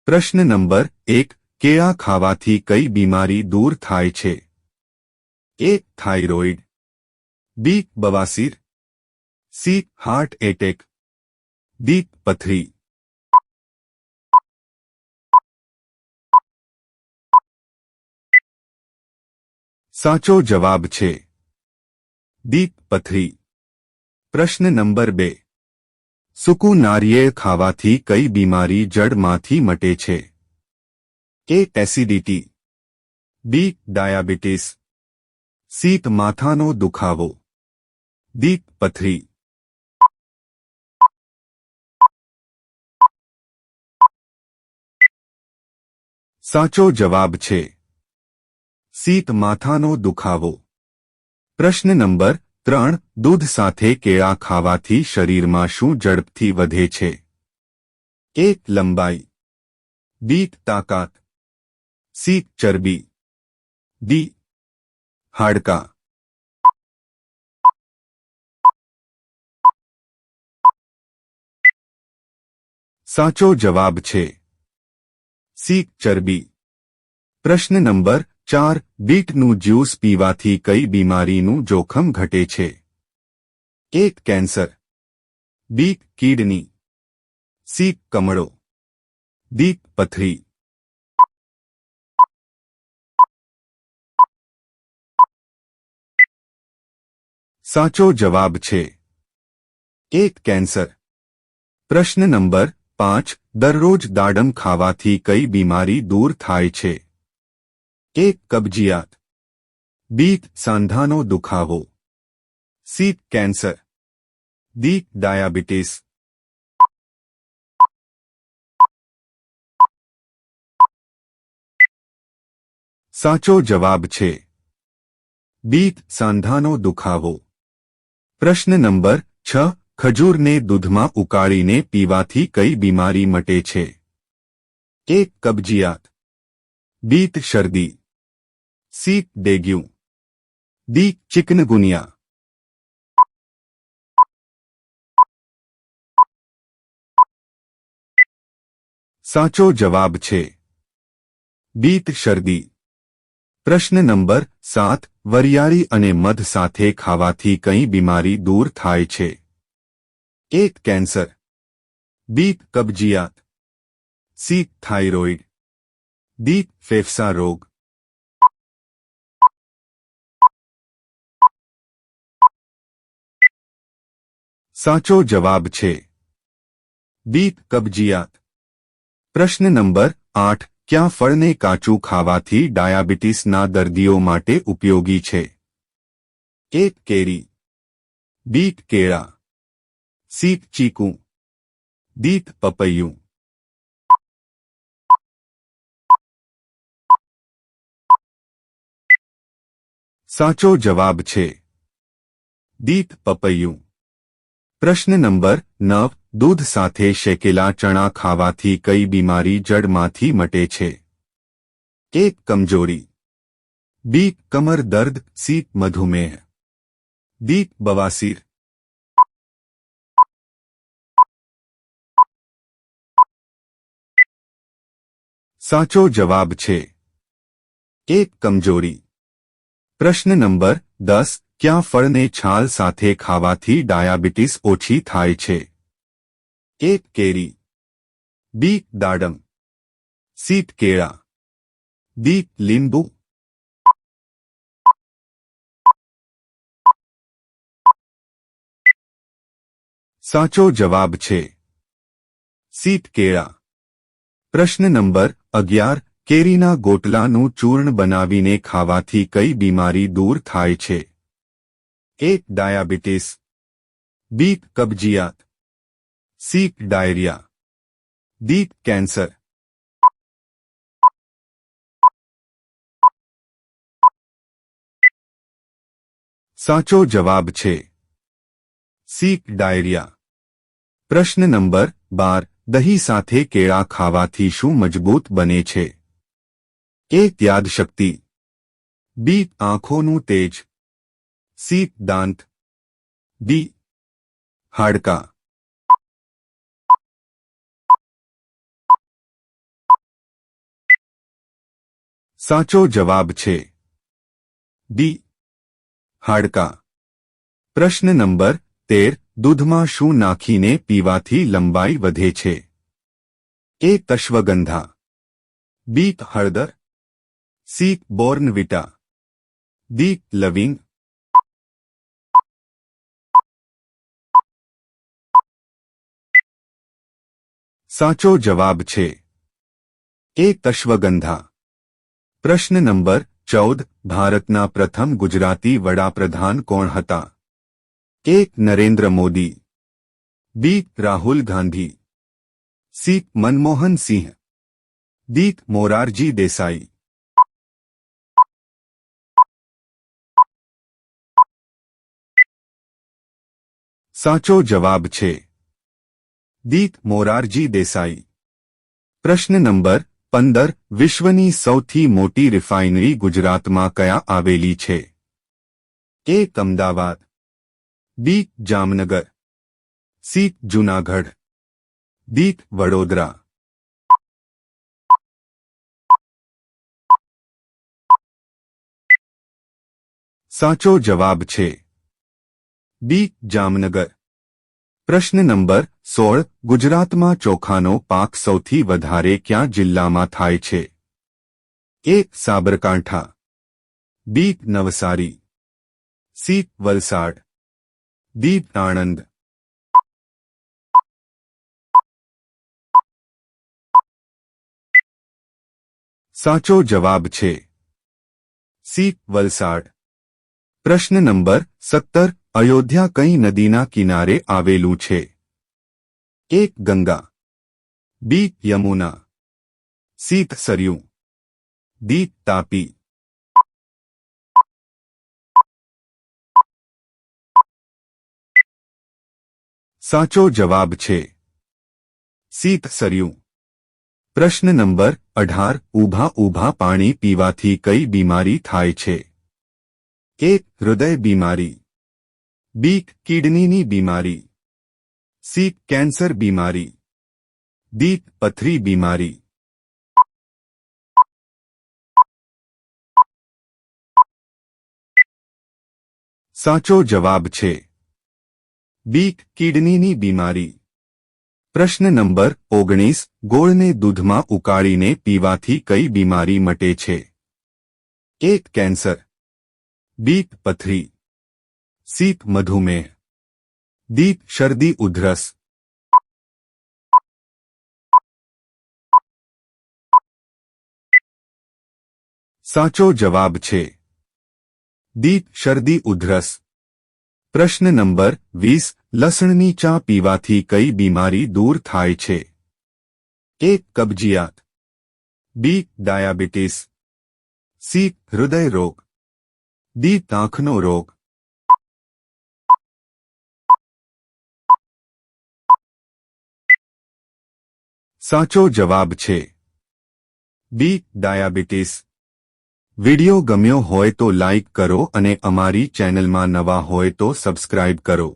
પ્રશ્ન નંબર 1 કેળા ખાવાથી કઈ બીમારી દૂર થાય છે? એ. થાઇરોઇડ, બી. બવાસીર, સી. Heart attack, D. પથરી. સાચો જવાબ છે ડી. પથરી. પ્રશ્ન નંબર 2 સૂકું નારિયેળ ખાવાથી કઈ બીમારી જડમાંથી મટે છે? A. Acidity, B. Diabetes, C. માથાનો દુખાવો, ડી. પથરી. સાચો જવાબ છે સી. માથાનો દુખાવો. પ્રશ્ન નંબર 3 દૂધ સાથે કેળા ખાવાથી શરીરમાં શું ઝડપથી વધે છે? એ. લંબાઈ, બી. તાકાત, સી. ચરબી, ડી. હાડકાં. સાચો જવાબ છે સી. ચરબી. પ્રશ્ન નંબર 4 બીટનું જ્યુસ પીવાથી કઈ બીમારીનું જોખમ ઘટે છે? A. Cancer, B. Kidney, C. કમળો, ડી. પથરી. સાચો જવાબ છે એ. કેન્સર. પ્રશ્ન નંબર 5 દરરોજ દાડમ ખાવાથી કઈ બીમારી દૂર થાય છે? એ. કબજિયાત, બી. સાંધાનો દુખાવો, સી. Cancer, D. ડાયાબિટીસ. સાચો જવાબ છે બી. સાંધાનો દુખાવો. પ્રશ્ન નંબર 6 ખજૂરને દૂધમાં ઉકાળીને પીવાથી કઈ બીમારી મટે છે? એ. કબજિયાત, બી. શરદી, સી. Dengue, D. ચિકનગુનિયા. સાચો જવાબ છે બી. શરદી. પ્રશ્ન નંબર 7 વરિયાળી અને મધ સાથે ખાવાથી કઈ બીમારી દૂર થાય છે? એ. કેન્સર, બી. કબજિયાત, સી. Thyroid, D. ફેફસા રોગ. સાચો જવાબ છે બી. કબજિયાત. પ્રશ્ન નંબર 8 ક્યાં ફળને કાચું ખાવાથી ડાયાબિટીસના દર્દીઓ માટે ઉપયોગી છે? એ. કેરી, બી. કેળા, સી. ચીકુ, ડી. પપૈયું. સાચો જવાબ છે ડી. પપૈયું. પ્રશ્ન નંબર 9 દૂધ સાથે શેકેલા ચણા ખાવાથી કઈ બીમારી જડમાંથી મટે છે? એ. કમજોરી, બી. કમર દર્દ, સી. મધુમેહ, ડી. બવાસીર. સાચો જવાબ છે એ. કમજોરી. પ્રશ્ન નંબર 10 ક્યાં ફળને છાલ સાથે ખાવાથી ડાયાબિટીસ ઓછી થાય છે? એ. કેરી, બી. દાડમ, સી. કેળા, ડી. લીંબુ. સાચો જવાબ છે સી. કેળા. પ્રશ્ન નંબર 11 કેરીના ગોટલાનું ચૂર્ણ બનાવીને ખાવાથી કઈ બીમારી દૂર થાય છે? એ. ડાયાબિટીસ, બી. કબજિયાત, સી. Diarrhoea, D. કેન્સર. સાચો જવાબ છે સી. ડાયરિયા. પ્રશ્ન નંબર 12 દહીં સાથે કેળા ખાવાથી શું મજબૂત બને છે? એ. યાદશક્તિ, બી. આંખોનું તેજ, સી. દાંત, ડી. હાડકાં. સાચો જવાબ છે ડી હાડકા. પ્રશ્ન નંબર 13 દૂધમાં શું નાખીને પીવાથી લંબાઈ વધે છે? એ અશ્વગંધા, બી હળદર, સી બોર્નવિટા, ડી લવિંગ. સાચો જવાબ છે એ અશ્વગંધા. પ્રશ્ન નંબર 14 ભારતના પ્રથમ ગુજરાતી વડાપ્રધાન કોણ હતા? એ નરેન્દ્ર મોદી, બી રાહુલ ગાંધી, સી મનમોહન સિંહ, ડી મોરારજી દેસાઈ. સાચો જવાબ છે ડી મોરારજી દેસાઈ. પ્રશ્ન નંબર 15 વિશ્વની સૌથી મોટી રિફાઇનરી ગુજરાતમાં કયા આવેલી છે? એ અમદાવાદ, બી જામનગર, સી જૂનાગઢ, ડી વડોદરા. સાચો જવાબ છે બી જામનગર. પ્રશ્ન નંબર 16 ગુજરાતમાં ચોખાનો પાક સૌથી વધારે કયા જિલ્લામાં થાય છે? એ સાબરકાંઠા, બી નવસારી, સી વલસાડ, ડી આણંદ. સાચો જવાબ છે સી વલસાડ. પ્રશ્ન નંબર 17 અયોધ્યા કઈ નદીના કિનારે આવેલું છે? એ ગંગા, બી યમુના, સી સરયુ, ડી તાપી. સાચો જવાબ છે સી સરયુ. પ્રશ્ન નંબર 18 ઊભા ઊભા પાણી પીવાથી કઈ બીમારી થાય છે? એ હૃદય બીમારી, બી કિડનીની બીમારી, સી કેન્સર બીમારી, ડી પથરી બીમારી. સાચો જવાબ છે બી કિડનીની બીમારી. પ્રશ્ન નંબર 19 ગોળને દૂધમાં ઉકાળીને પીવાથી કઈ બીમારી મટે છે? એ કેન્સર, બી પથરી, સી મધુમેહ, ડી શરદી ઉધરસ. સાચો જવાબ છે ડી શરદી ઉધરસ. પ્રશ્ન નંબર 20 લસણની ચા પીવાથી કઈ બીમારી દૂર થાય છે? એ કબજિયાત, બી ડાયાબિટીસ, સી હૃદય રોગ, ડી આંખનો રોગ. સાચો જવાબ છે બી ડાયાબિટીસ. વિડિયો ગમ્યો હોય તો લાઇક કરો અને અમારી ચેનલમાં નવા હોય તો સબસ્ક્રાઇબ કરો.